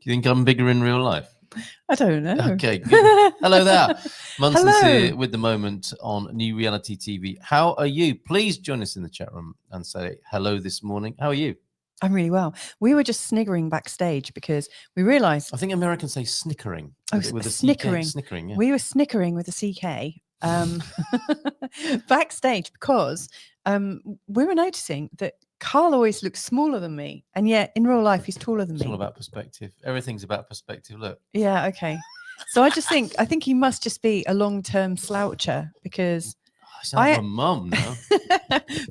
Do you think I'm bigger in real life? I don't know. Okay, good. Hello there. Munson's Hello. here with The Moment on New Reality TV. How are you? Please join us in the chat room and say hello this morning. How are you? I'm really well. We were just sniggering backstage because we realised... I think Americans say snickering. Oh, with a snickering. CK, snickering, yeah. We were snickering with a CK backstage because we were noticing that Carl always looks smaller than me, and yet in real life he's taller than It's me. all about perspective. Everything's about perspective. Look. Yeah, okay. So I think he must just be a long-term sloucher because I sound like my mum now.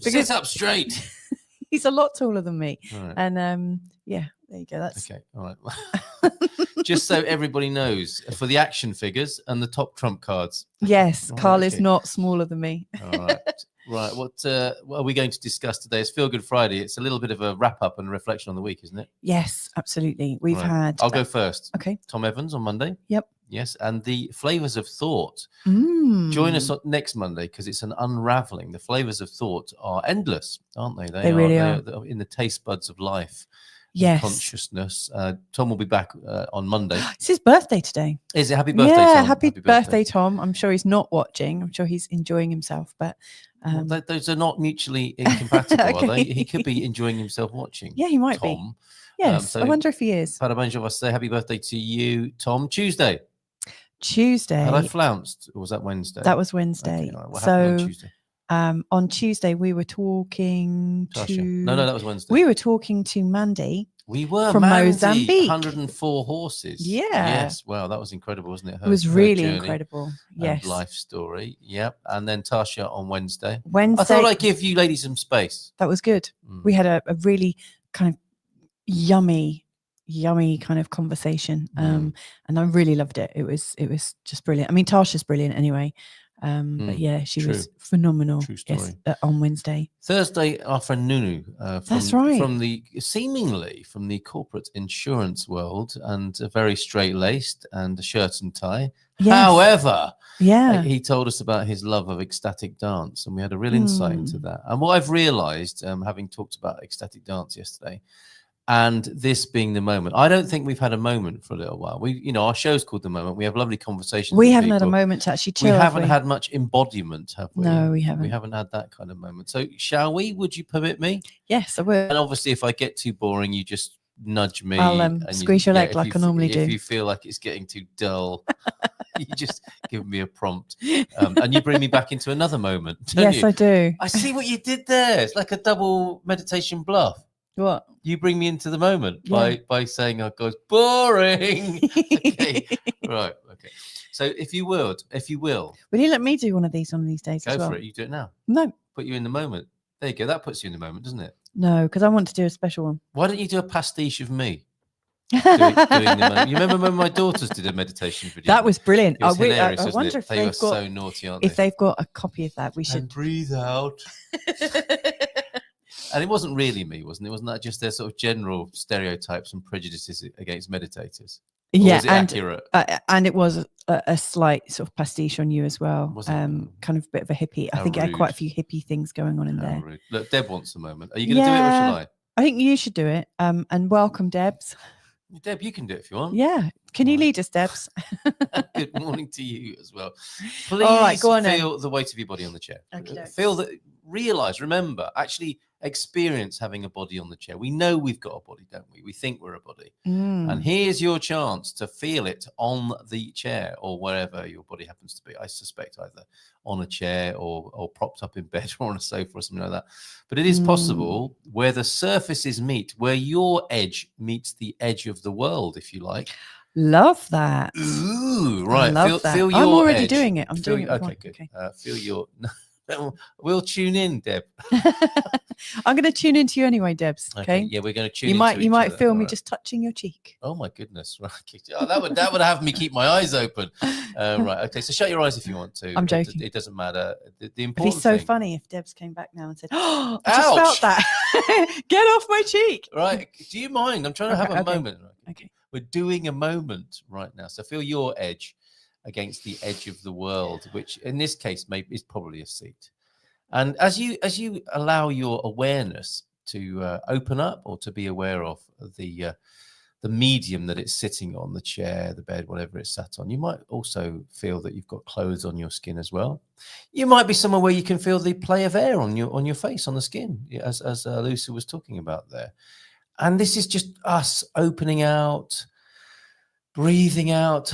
Sit up straight. He's a lot taller than me. Right. And yeah, there you go. That's okay. All right. Just so everybody knows, for the action figures and the top trump cards. Yes, Oh, Carl okay. is not smaller than me. All right. Right. What are we going to discuss today? It's Feel Good Friday. It's a little bit of a wrap up and reflection on the week, isn't it? Yes, absolutely. We've had. I'll go first. Okay. Tom Evans on Monday. Yep. Yes, and the flavors of thought. Join us next Monday because it's an unraveling. The flavors of thought are endless, aren't they? They really are. They're in the taste buds of life. Yes. Consciousness. Tom will be back on Monday. It's his birthday today. Is it? Happy birthday, yeah, Tom. happy birthday, Tom. I'm sure he's not watching. I'm sure he's enjoying himself. But well, those are not mutually incompatible, okay. are they? He could be enjoying himself watching. Yeah, he might Tom. be. Yes, So I wonder if he is. Parabéns, I say happy birthday to you, Tom. Tuesday. Had I flounced? Or was that Wednesday? That was Wednesday. Okay, right. What happened on Tuesday? On Tuesday we were talking Tasha. to. No, that was Wednesday. We were talking to Mandy. We were from Mandy, Mozambique. 104 horses. Yeah. Yes. Wow, that was incredible, wasn't it? It was really incredible. Yes. Life story. Yep. And then Tasha on Wednesday. I thought I'd give you ladies some space. That was good. We had a really kind of yummy kind of conversation. And I really loved it. It was just brilliant. I mean, Tasha's brilliant anyway. But yeah, she was phenomenal. True story. Yes, on Wednesday. Thursday, our friend Nunu. That's right. From the corporate insurance world, and very straight-laced and a shirt and tie. Yes. However, he told us about his love of ecstatic dance, and we had a real insight into that. And what I've realised, having talked about ecstatic dance yesterday, and this being the moment, I don't think we've had a moment for a little while. Our show's called The Moment. We have lovely conversations. We haven't had a moment to actually chill. We haven't had much embodiment, have we? No, we haven't. We haven't had that kind of moment. So, shall we? Would you permit me? Yes, I will. And obviously, if I get too boring, you just nudge me. I'll squeeze your leg like I normally do. If you feel like it's getting too dull, you just give me a prompt, and you bring me back into another moment. Yes, you? I do. I see what you did there. It's like a double meditation bluff. What? You bring me into the moment by saying, "Oh, God, boring." Okay, right, okay. So, if you will, will you let me do one of these days? Go as well? for it. You do it now. No. Put you in the moment. There you go. That puts you in the moment, doesn't it? No, because I want to do a special one. Why don't you do a pastiche of me? doing the moment? You remember when my daughters did a meditation video? That was brilliant. It was hilarious, I wonder if they were so naughty, aren't they? If they've got a copy of that, we should. And breathe out. And it wasn't really me, wasn't it? Wasn't that just their sort of general stereotypes and prejudices against meditators? Or was it accurate? And it was a slight sort of pastiche on you as well. Was it? Kind of a bit of a hippie. I think it had quite a few hippie things going on in there. Rude. Look, Deb wants a moment. Are you going to do it or shall I? I think you should do it. And welcome, Debs. Deb, you can do it if you want. Yeah. Can you lead us, Debs? Good morning to you as well. Please feel the weight of your body on the chair. Okay. Feel that. Realize, remember, actually experience having a body on the chair. We know we've got a body, don't we? We think we're a body. And here's your chance to feel it on the chair or wherever your body happens to be. I suspect either on a chair or propped up in bed or on a sofa or something like that. But it is possible where the surfaces meet, where your edge meets the edge of the world, if you like. Love that. Ooh, right. Feel your I'm already edge. doing it. I'm doing it. Okay, good. Okay. Feel your... We'll tune in, Deb. I'm going to tune into you anyway, Debs. Okay. Yeah, we're going to tune. You might feel me just touching your cheek. Oh my goodness! Right. Oh, that would have me keep my eyes open. Right. Okay. So shut your eyes if you want to. I'm joking. It doesn't matter. The important. It'd be so funny if Debs came back now and said, "Oh, I just felt that. Get off my cheek." Right. Do you mind? I'm trying to have a moment. Right? Okay. We're doing a moment right now. So feel your edge against the edge of the world, which in this case maybe is probably a seat. And as you allow your awareness to open up or to be aware of the the medium that it's sitting on, the chair, the bed, whatever it's sat on. You might also feel that you've got clothes on your skin as well. You might be somewhere where you can feel the play of air on your face, on the skin, as Lucy was talking about there. And this is just us opening out, breathing out,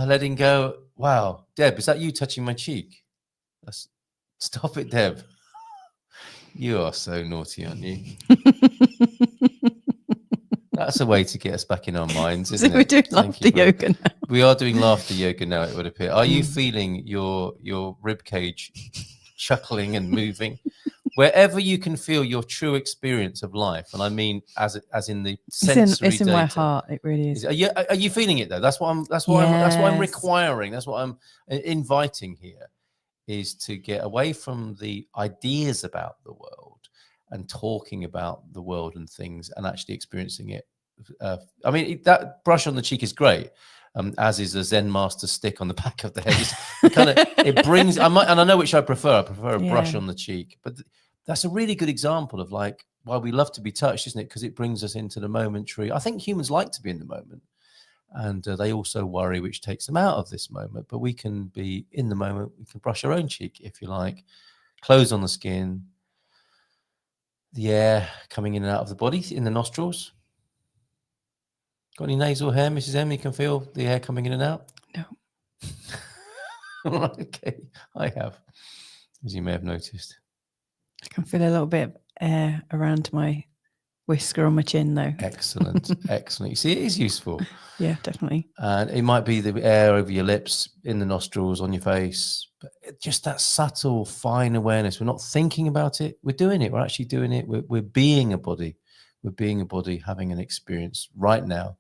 letting go. Wow, Deb, is that you touching my cheek? Stop it, Deb. You are so naughty, aren't you? That's a way to get us back in our minds, isn't it? We're doing laughter yoga now. We are doing laughter yoga now, it would appear. Are you feeling your rib cage chuckling and moving? Wherever you can feel your true experience of life, and I mean as in the sensory it's in data. my heart. It really is. Are you feeling it though? That's what I'm requiring. That's what I'm inviting here, is to get away from the ideas about the world and talking about the world and things and actually experiencing it. I mean, that brush on the cheek is great. As is a Zen master stick on the back of the head. It brings. I know which I prefer. I prefer a brush on the cheek, but that's a really good example of like why we love to be touched, isn't it? Because it brings us into the momentary. I think humans like to be in the moment, and they also worry, which takes them out of this moment. But we can be in the moment. We can brush our own cheek, if you like. Clothes on the skin, the air coming in and out of the body, in the nostrils. Got any nasal hair, Mrs. M? You can feel the air coming in and out? No. Okay, I have, as you may have noticed. I can feel a little bit of air around my whisker on my chin, though. Excellent, excellent. You see, it is useful. Yeah, definitely. And it might be the air over your lips, in the nostrils, on your face, but just that subtle, fine awareness. We're not thinking about it. We're doing it. We're actually doing it. We're being a body. We're being a body, having an experience right now,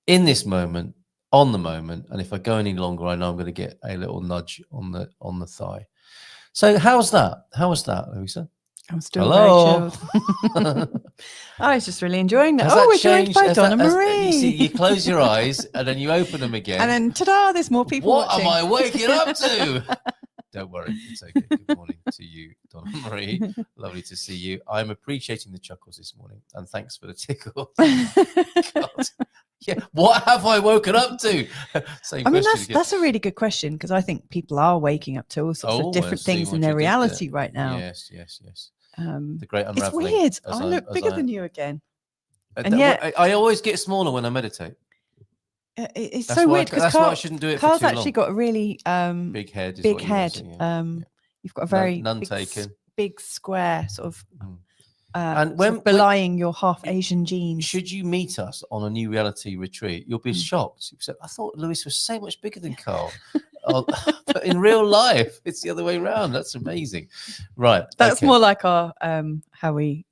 in this moment, on the moment. And if I go any longer, I know I'm going to get a little nudge on the thigh. So how's that? How was that, Louisa? I'm still very chilled. I was just really enjoying that. We're joined by Donna Marie. You see, you close your eyes and then you open them again. And then, ta-da, there's more people watching. What am I waking up to? Don't worry, it's okay. Good morning to you, Donna Marie. Lovely to see you. I'm appreciating the chuckles this morning, and thanks for the tickle. God. Yeah, what have I woken up to? I mean, that's a really good question, because I think people are waking up to all sorts of different things in their reality right now. Yes. The great unraveling. It's weird. I look bigger than you again. And yet, I always get smaller when I meditate. It's so weird, because why I shouldn't do it Carl's for too actually got a really big head. Big head. You've got a very none taken. Big square sort of. And sort of belying your half Asian genes. Should you meet us on a new reality retreat, you'll be shocked. You said, I thought Lewis was so much bigger than Carl. But in real life, it's the other way around. That's amazing. Right. That's more like our how we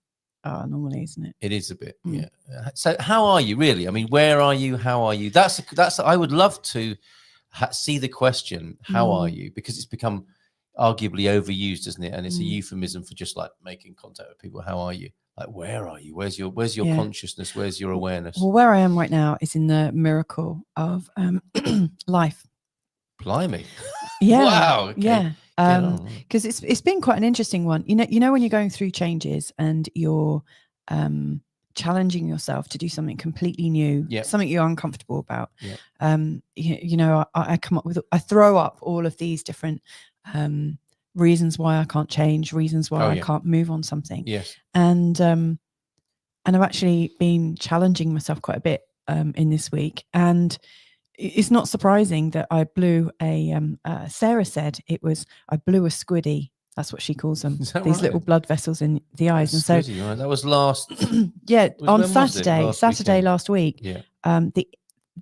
are normally, isn't it? It is a bit, yeah. So how are you really? I mean, where are you? How are you? That's I would love to see the question, how are you? Because it's become arguably overused, isn't it? And it's a euphemism for just like making contact with people. How are you? Like, where are you? Where's your consciousness? Where's your awareness? Well, where I am right now is in the miracle of life. Blimey. Yeah. Wow. Okay. Yeah. Because it's been quite an interesting one. You know when you're going through changes and you're challenging yourself to do something completely new, something you're uncomfortable about. I come up with, I throw up all of these different reasons why I can't change, reasons why I can't move on something. Yes. And I've actually been challenging myself quite a bit in this week, and it's not surprising that I blew Sarah said I blew a squiddy. That's what she calls them. These little blood vessels in the eyes. And so that was last. On Saturday last week. Yeah.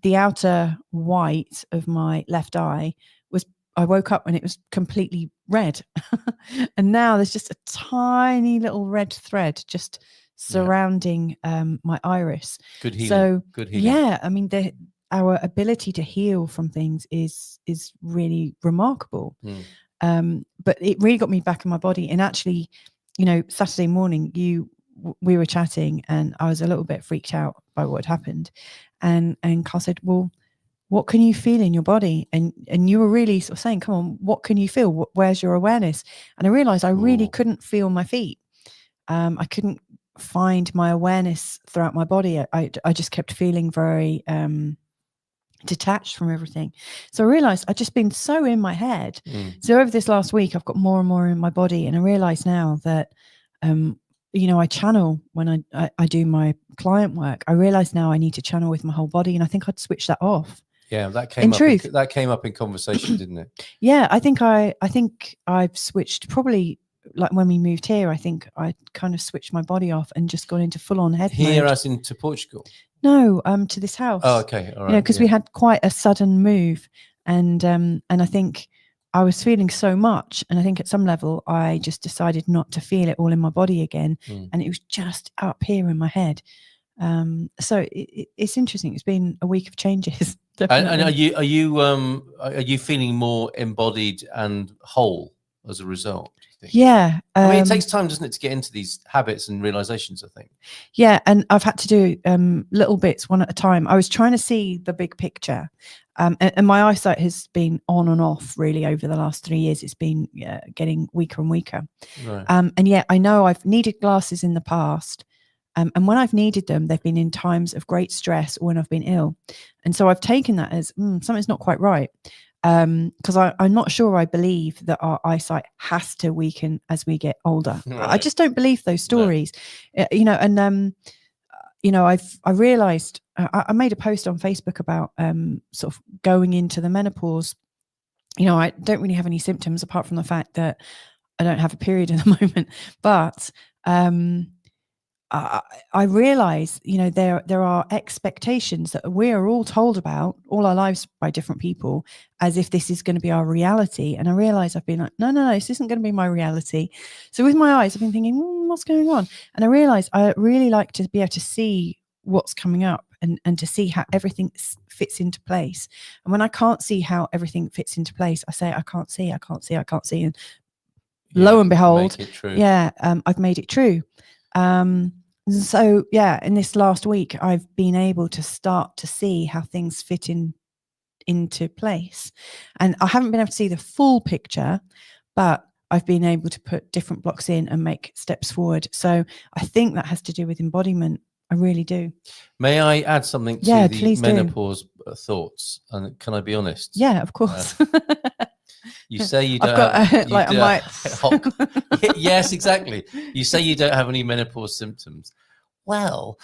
The outer white of my left eye I woke up and it was completely red. And now there's just a tiny little red thread just surrounding my iris. Good healing. So good healing. Yeah, I mean our ability to heal from things is really remarkable. But it really got me back in my body. And actually, Saturday morning we were chatting and I was a little bit freaked out by what had happened. And Carl said, well, what can you feel in your body? And you were really sort of saying, come on, what can you feel? Where's your awareness? And I realized I really couldn't feel my feet. I couldn't find my awareness throughout my body. I just kept feeling very detached from everything. So I realized I'd just been so in my head. So over this last week, I've got more and more in my body, and I realize now that I channel when I do my client work. I realize now I need to channel with my whole body, and I think I'd switch that off. Yeah, that came up in conversation, didn't it? Yeah, I think I've switched, probably like when we moved here. I think I kind of switched my body off and just gone into full on head here mode. as into Portugal. No, to this house. Oh, okay, all right. Because we had quite a sudden move, and I think I was feeling so much, and I think at some level I just decided not to feel it all in my body again, and it was just up here in my head. So it's interesting. It's been a week of changes. And are you feeling more embodied and whole as a result? Do you think? Yeah. I mean, it takes time, doesn't it, to get into these habits and realizations, I think. Yeah, and I've had to do little bits one at a time. I was trying to see the big picture, and my eyesight has been on and off really over the last 3 years. It's been getting weaker and weaker. Right. And yet I know I've needed glasses in the past. And when I've needed them, they've been in times of great stress or when I've been ill. And so I've taken that as something's not quite right. Because I'm not sure I believe that our eyesight has to weaken as we get older. Right. I just don't believe those stories. No. I realized I made a post on Facebook about sort of going into the menopause. I don't really have any symptoms apart from the fact that I don't have a period at the moment, but I realize, there are expectations that we are all told about all our lives by different people, as if this is going to be our reality. And I realize I've been like, no, this isn't going to be my reality. So with my eyes, I've been thinking, what's going on? And I realize I really like to be able to see what's coming up and to see how everything fits into place. And when I can't see how everything fits into place, I say, I can't see. And lo and behold, I've made it true. So yeah, in this last week, I've been able to start to see how things fit into place, and I haven't been able to see the full picture, but I've been able to put different blocks in and make steps forward. So I think that has to do with embodiment. I really do. May I add something to the menopause thoughts? And can I be honest? Yeah, of course. You say you don't yes, exactly. You say you don't have any menopause symptoms. Well,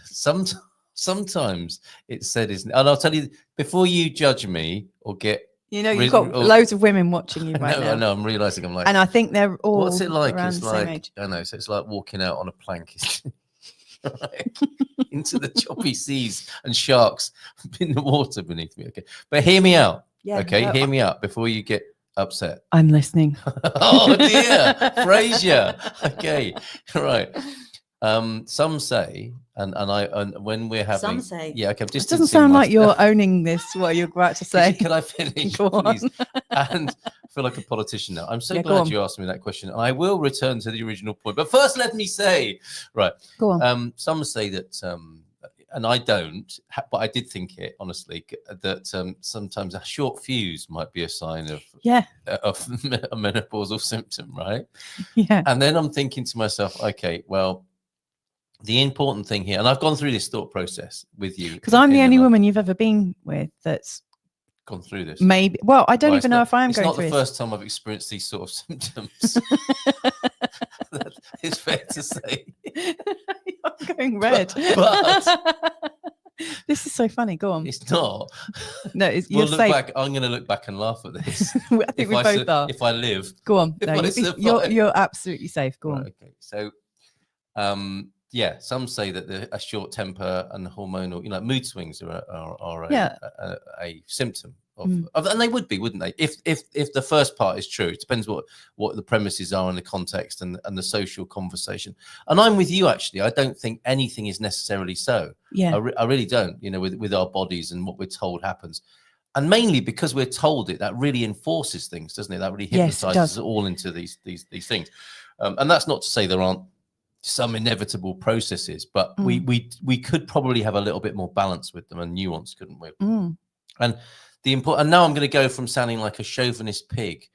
sometimes it's said, isn't it? And I'll tell you, before you judge me or get... you've got loads of women watching you right now. I know, I'm realising I'm like... And I think they're all what's it like? Around it's the like, same age. I know, so it's like walking out on a plank into the choppy seas and sharks in the water beneath me. Okay, but hear me out. Yeah, okay, hear me out before you get upset. I'm listening. Oh dear, Frasier. Okay, right. Some say, and when we're having, some say, yeah, okay. It doesn't sound like you're owning this. What you're about to say? Can I finish, please? And I feel like a politician now. I'm so glad you asked me that question, and I will return to the original point. But first, let me say, right? Go on. Some say that. And I don't, but I did think it honestly that sometimes a short fuse might be a sign of a menopausal symptom, right? Yeah. And then I'm thinking to myself, okay, well, the important thing here, and I've gone through this thought process with you, because I'm the only woman you've ever been with that's gone through this. Maybe. Well, I don't even know if I am going through this. It's not the first time I've experienced these sort of symptoms. It's fair to say. I'm going red. But this is so funny. Go on. It's not. No, you're safe. Back. I'm going to look back and laugh at this. I think we both are. If I live. Go on. No, you're absolutely safe. Go on. Okay. So, yeah, some say that a short temper and hormonal, mood swings are a symptom of, and they would be, wouldn't they? If the first part is true, it depends what the premises are and the context and the social conversation. And I'm with you, actually. I don't think anything is necessarily so. Yeah, I really don't. With our bodies and what we're told happens, and mainly because we're told it, that really enforces things, doesn't it? That really hypnotizes us all into these things. And that's not to say there aren't some inevitable processes, but we could probably have a little bit more balance with them and nuance, couldn't we? And and now I'm going to go from sounding like a chauvinist pig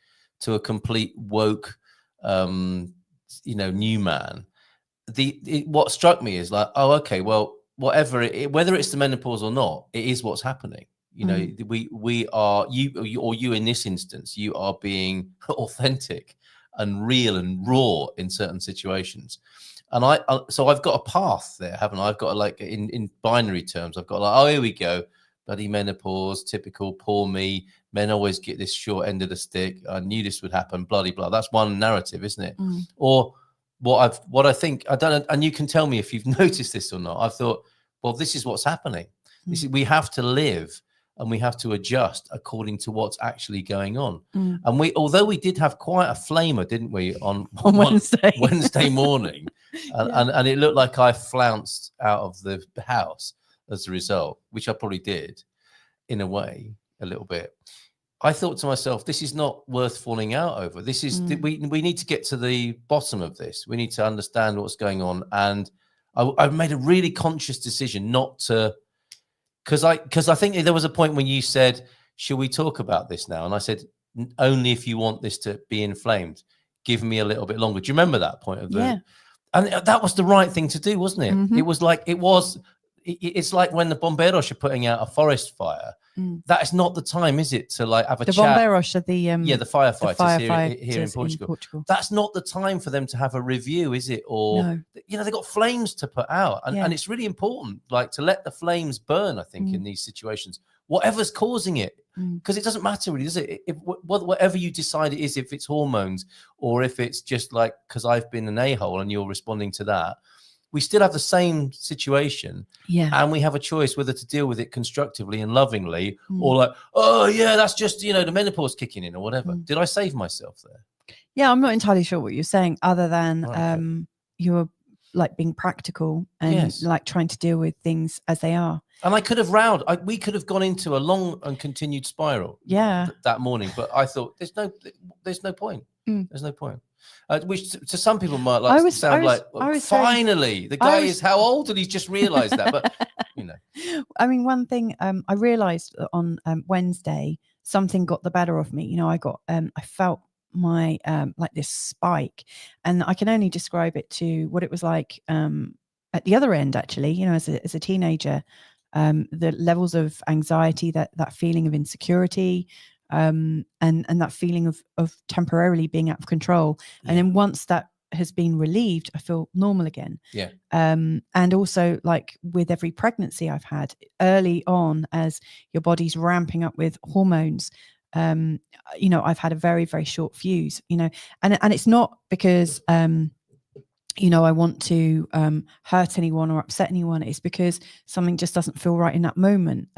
to a complete woke new man. what struck me is like, oh, okay, well, whatever whether it's the menopause or not, it is what's happening. You know, we are you in this instance, you are being authentic and real and raw in certain situations. And so I've got a path there, haven't I? I've got like in binary terms, I've got like, oh, here we go, bloody menopause, typical, poor me. Men always get this short end of the stick. I knew this would happen, bloody blah. That's one narrative, isn't it? Or what I think, I don't know, and you can tell me if you've noticed this or not. I've thought, well, this is what's happening. We have to live and we have to adjust according to what's actually going on. And although we did have quite a flamer, didn't we, on Wednesday morning, and it looked like I flounced out of the house as a result, which I probably did in a way, a little bit. I thought to myself, this is not worth falling out over. This is we need to get to the bottom of this. We need to understand what's going on. And I've made a really conscious decision not to, because I think there was a point when you said, "Shall we talk about this now?" And I said, "Only if you want this to be inflamed. Give me a little bit longer." Do you remember that point of the? And that was the right thing to do, wasn't it? It was like it's like when the bomberos are putting out a forest fire. That is not the time, is it, to like have a chat? The bomberos are the firefighters here in Portugal. That's not the time for them to have a review, is it? Or you know, they've got flames to put out, and it's really important, like, to let the flames burn. I think in these situations, whatever's causing it, because it doesn't matter really, does it? Whatever you decide it is, if it's hormones or if it's just like because I've been an a-hole and you're responding to that. We still have the same situation, and we have a choice whether to deal with it constructively and lovingly, or like, oh yeah, that's just, you know, the menopause kicking in or whatever. Did I save myself there? Yeah, I'm not entirely sure what you're saying, other than you were like being practical and like trying to deal with things as they are. And I could have we could have gone into a long and continued spiral. That morning, but I thought there's no point. There's no point. Which to some people might like sound like, well, finally, the guy is how old and he's just realised that. But, you know. I mean, one thing I realised on Wednesday, something got the better of me. You know, I felt my, like this spike, and I can only describe it to what it was like at the other end, actually, you know, as a teenager, the levels of anxiety, that feeling of insecurity, and that feeling of temporarily being out of control. And then once that has been relieved, I feel normal again. And also, like with every pregnancy I've had early on, as your body's ramping up with hormones, you know, I've had a very, very short fuse, you know, and it's not because, you know, I want to hurt anyone or upset anyone. It's because something just doesn't feel right in that moment.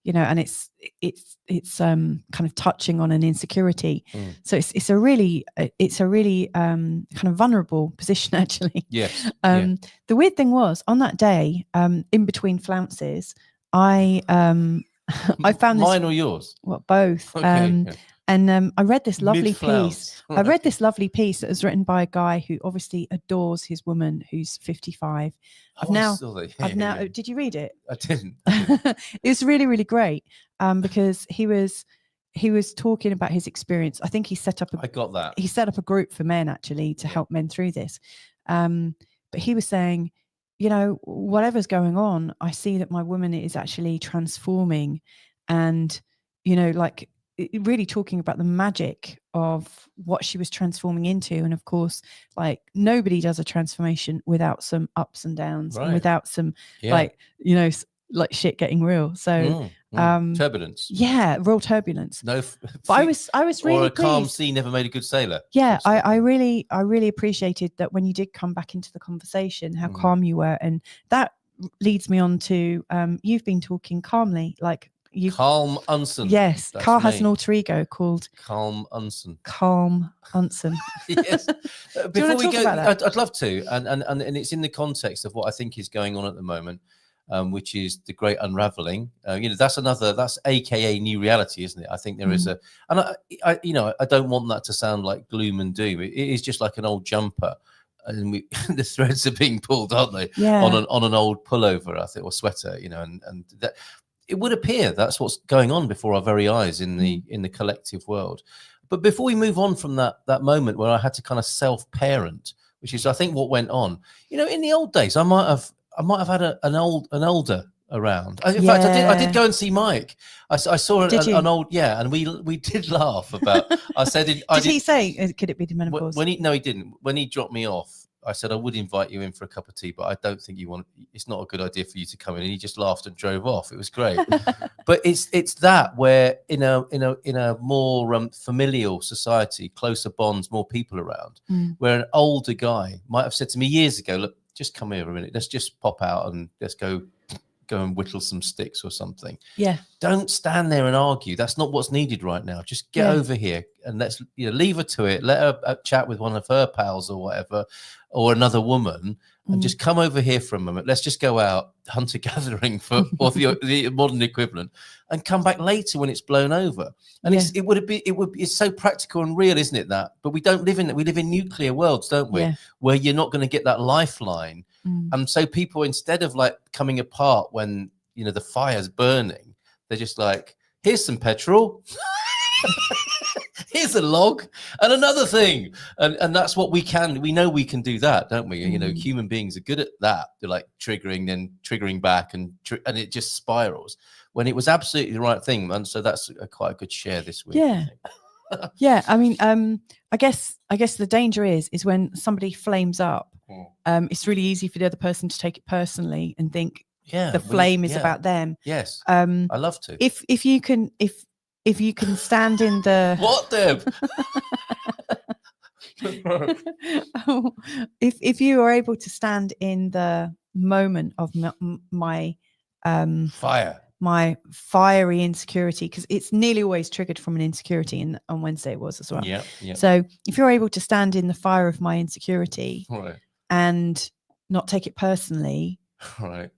You know, and it's kind of touching on an insecurity. So it's a really kind of vulnerable position, actually. The weird thing was, on that day, in between flounces, I found this. Mine or yours? Well, both. Okay, And I read this lovely piece. I read this lovely piece that was written by a guy who obviously adores his woman, who's 55. Did you read it? I didn't. It was really, really great, because he was talking about his experience. I think he set up a group for men, actually, to help men through this. But he was saying, you know, whatever's going on, I see that my woman is actually transforming, and, you know, like, really talking about the magic of what she was transforming into. And of course, like, nobody does a transformation without some ups and downs, and without some like, you know, like shit getting real. So turbulence. Real turbulence. But I was really or a calm sea never made a good sailor. I really appreciated that when you did come back into the conversation, how calm you were. And that leads me on to you've been talking calmly, like Carl Munson. Yes, Carl has an alter ego called Carl Munson. Yes. Before we go, I'd love to, and it's in the context of what I think is going on at the moment, which is the great unraveling. You know, that's AKA new reality, isn't it? I think there is and I you know, I don't want that to sound like gloom and doom. It is just like an old jumper, and the threads are being pulled, aren't they? On an old pullover, I think, or sweater, you know, and that. It would appear that's what's going on before our very eyes in the collective world. But before we move on from that moment where I had to kind of self-parent which is I think what went on. You know, in the old days, I might have had an older around. In fact, I did go and see Mike. I saw an old, and we did laugh about. I said, did he say could it be the menopause? He didn't. When he dropped me off, I said I would invite you in for a cup of tea, but I don't think it's not a good idea for you to come in. And he just laughed and drove off. It was great. But it's that where in a more familial society, closer bonds, more people around, where an older guy might have said to me years ago, look, just come here a minute. Let's just pop out and let's go and whittle some sticks or something. Yeah. Don't stand there and argue. That's not what's needed right now. Just get over here and let's leave her to it. Let her chat with one of her pals or whatever, or another woman, and just come over here for a moment. Let's just go out hunter gathering or the modern equivalent, and come back later when it's blown over. And it's so practical and real, isn't it? That, but we don't live in that. We live in nuclear worlds, don't we? Yeah. Where you're not going to get that lifeline. And so people, instead of like coming apart when the fire's burning, they're just like, here's some petrol. Here's a log and another thing, and that's what we know we can do that, don't we? Human beings are good at that. They're like triggering back, and it just spirals when it was absolutely the right thing. And so that's quite a good share this week. Yeah. I mean, I guess the danger is when somebody flames up. It's really easy for the other person to take it personally and think the flame is about them. Yes. I love to. If you can stand in the what, Deb? if you are able to stand in the moment of my my fiery insecurity, because it's nearly always triggered from an insecurity, and on Wednesday it was as well. Yeah. So if you're able to stand in the fire of my insecurity, right, and not take it personally, right.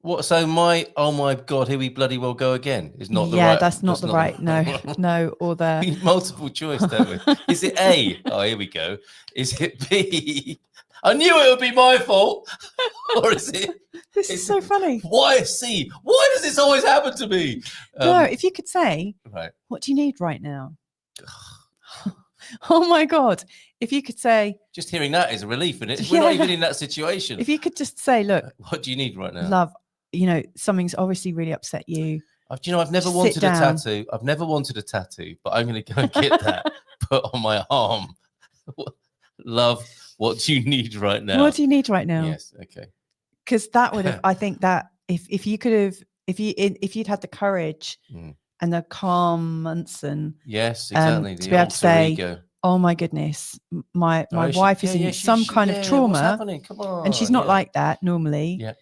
What? So oh my God, here we bloody well go again. Is not the right. Yeah, that's not the right. No, or the multiple choice, don't we? Is it A? Oh, here we go. Is it B? I knew it would be my fault. Or is it? This is so funny. Why C? Why does this always happen to me? No, if you could say, right, what do you need right now? Oh my God. If you could say, just hearing that is a relief, isn't it? We're not even in that situation. If you could just say, look, what do you need right now? Love, something's obviously really upset you. I've never wanted a tattoo. I've never wanted a tattoo, but I'm going to go and get that put on my arm. Love, what do you need right now? What do you need right now? Yes. Okay. Because that would have, I think that if you could have, if you'd had the courage and the calm Munson, yes, exactly, to be able to say, ego. Oh my goodness, my wife is in some kind of trauma. What's happening? Come on. And she's not like that normally. Yeah.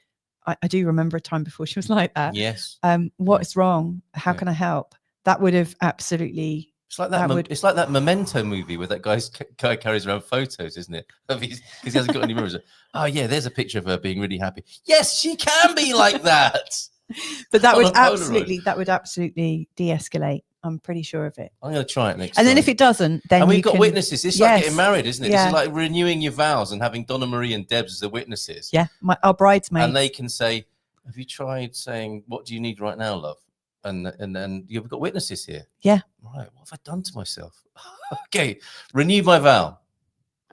I do remember a time before she was like that. Yes. What is wrong? How can I help? That would have absolutely. It's like that. It's like that Memento movie where that guy carries around photos, isn't it? Because he hasn't got any mirrors. Oh yeah, there's a picture of her being really happy. Yes, she can be like that. But that would absolutely de-escalate. I'm pretty sure of it. I'm going to try it next time. And then if it doesn't, then we've got witnesses. It's like getting married, isn't it? Yeah. This is like renewing your vows and having Donna Marie and Debs as the witnesses. Yeah, our bridesmaids. And they can say, have you tried saying, what do you need right now, love? And then you've got witnesses here. Yeah. Right. What have I done to myself? Okay. Renew my vow.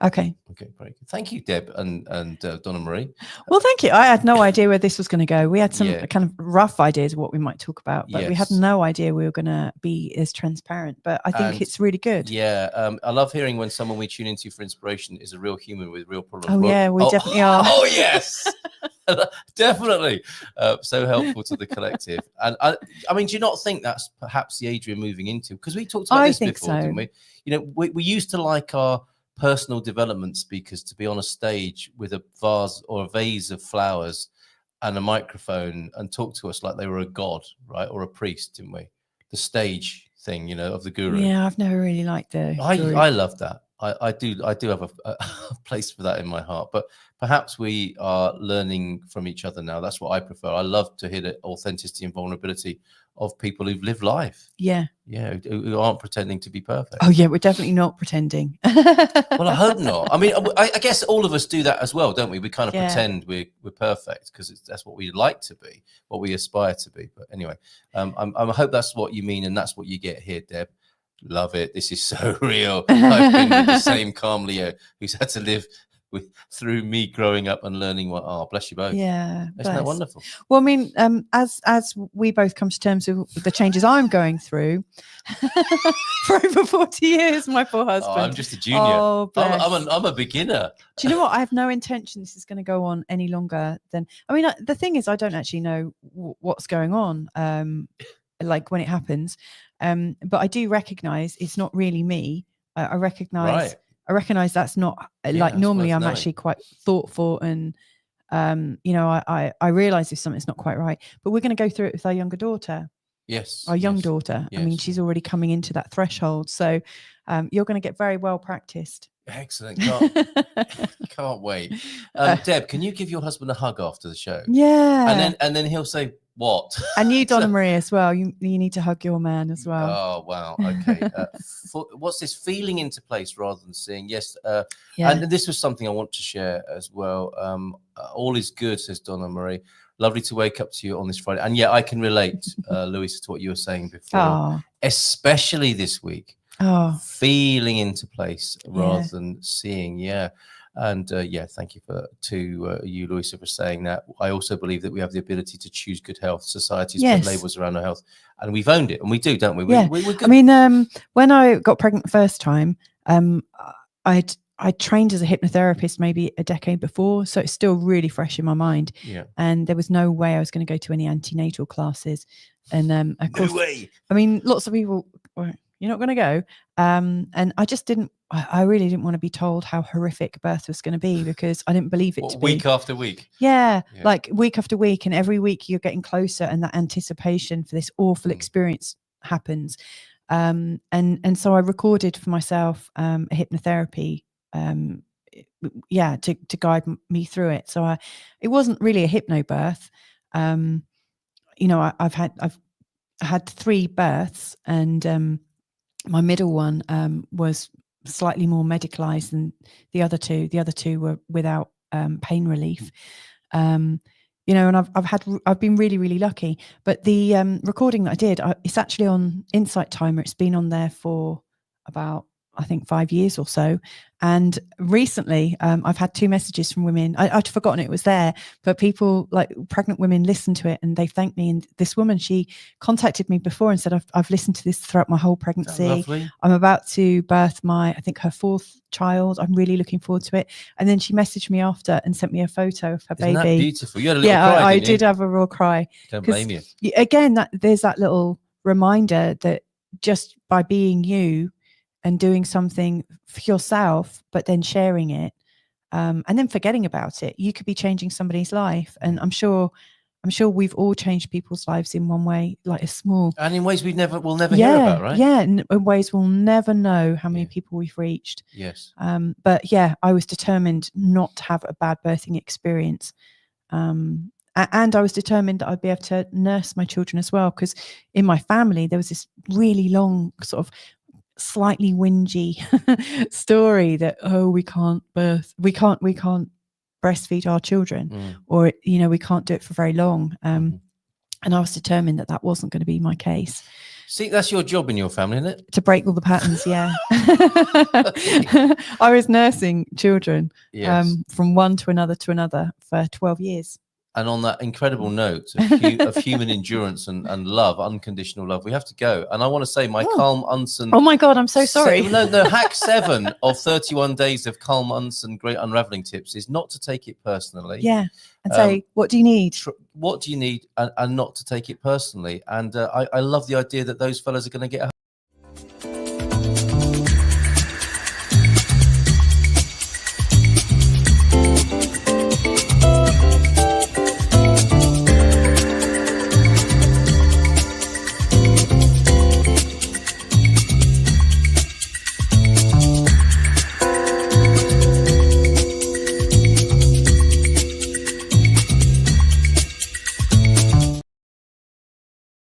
Okay. Okay, very good. Thank you, Deb and Donna Marie. Well, thank you. I had no idea where this was going to go. We had some kind of rough ideas of what we might talk about, but we had no idea we were going to be as transparent. But I think it's really good. Yeah, I love hearing when someone we tune into for inspiration is a real human with real problems. Oh, yeah, we definitely are. Oh, yes. Definitely. So helpful to the collective. And I mean, do you not think that's perhaps the age we're moving into? Because we talked about this before, didn't we? We used to like our personal development speakers to be on a stage with a vase or a vase of flowers and a microphone and talk to us like they were a god, right? Or a priest, didn't we? The stage thing, of the guru. Yeah, I've never really liked the guru. I love that. I do have a place for that in my heart, but perhaps we are learning from each other now. That's what I prefer. I love to hear the authenticity and vulnerability of people who've lived life. Yeah. Yeah, who aren't pretending to be perfect. Oh, yeah, we're definitely not pretending. Well, I hope not. I mean, I guess all of us do that as well, don't we? We kind of pretend we're perfect because that's what we like to be, what we aspire to be. But anyway, I hope that's what you mean and that's what you get here, Deb. Love it. This is so real. I've been with the same calm Leo who's had to live through me growing up and learning what. Oh, bless you both. Yeah, isn't that wonderful? Well, I mean, as we both come to terms with the changes I'm going through for over 40 years, my poor husband. Oh, I'm just a junior. Oh, bless. I'm a beginner. Do you know what? I have no intention this is going to go on any longer than. I mean, the thing is, I don't actually know what's going on. Like when it happens, but I do recognize it's not really me. I recognize. Right. I recognize that's not like normally I'm actually quite thoughtful and I realize if something's not quite right, but we're going to go through it with our younger daughter. Yes. Our young daughter. Yes. I mean, she's already coming into that threshold. So you're going to get very well practiced. Excellent. Can't wait. Deb, can you give your husband a hug after the show? Yeah. And then he'll say, what? And you, Donna Marie, as well. You need to hug your man as well. Oh, wow. Okay. What's this feeling into place rather than seeing? Yes. And this was something I want to share as well. All is good, says Donna Marie. Lovely to wake up to you on this Friday. And yeah, I can relate, Louisa, to what you were saying before, especially this week. Feeling into place rather than seeing. Yeah. And thank you to you, Louisa, for saying that. I also believe that we have the ability to choose good health. Society's put labels around our health, and we've owned it, and we do, don't we? Yeah. We're good. I mean, when I got pregnant the first time, I trained as a hypnotherapist maybe a decade before, so it's still really fresh in my mind. Yeah. And there was no way I was going to go to any antenatal classes. And of course, no way. I mean, lots of people. You're not going to go. And I just didn't, I really didn't want to be told how horrific birth was going to be because I didn't believe it to be. Week after week. Yeah, like week after week. And every week you're getting closer and that anticipation for this awful experience happens. And so I recorded for myself a hypnotherapy, to guide me through it. So it wasn't really a hypnobirth. I've had 3 births and, my middle one was slightly more medicalized than the other 2. The other 2 were without pain relief. And I've been really, really lucky. But the recording that I did, it's actually on Insight Timer. It's been on there for about, I think, 5 years or so. And recently I've had 2 messages from women. I'd forgotten it was there, but people, like pregnant women, listened to it and they thanked me. And this woman, she contacted me before and said, I've listened to this throughout my whole pregnancy. I'm about to birth I think her 4th child. I'm really looking forward to it. And then she messaged me after and sent me a photo of her baby. Isn't that beautiful? You had a little cry, I did have a real cry. Don't blame you. Again, there's that little reminder that just by being you and doing something for yourself, but then sharing it, and then forgetting about it, you could be changing somebody's life. And I'm sure we've all changed people's lives in one way, like a small, and in ways we'll never hear about, right? Yeah, in ways we'll never know how many people we've reached. Yes. But yeah, I was determined not to have a bad birthing experience. And I was determined that I'd be able to nurse my children as well, because in my family there was this really long sort of slightly whingy story that we can't breastfeed our children, or we can't do it for very long, and I was determined that wasn't going to be my case. See, that's your job in your family, isn't it? To break all the patterns. Yeah. I was nursing children from one to another for 12 years. And on that incredible note of human endurance and love, unconditional love, we have to go. And I want to say my Carl Munson. Oh my God, I'm so sorry. Hack 7 of 31 days of Carl Munson Great Unraveling Tips is not to take it personally. Yeah. And say, what do you need? What do you need? And not to take it personally. And I love the idea that those fellas are going to get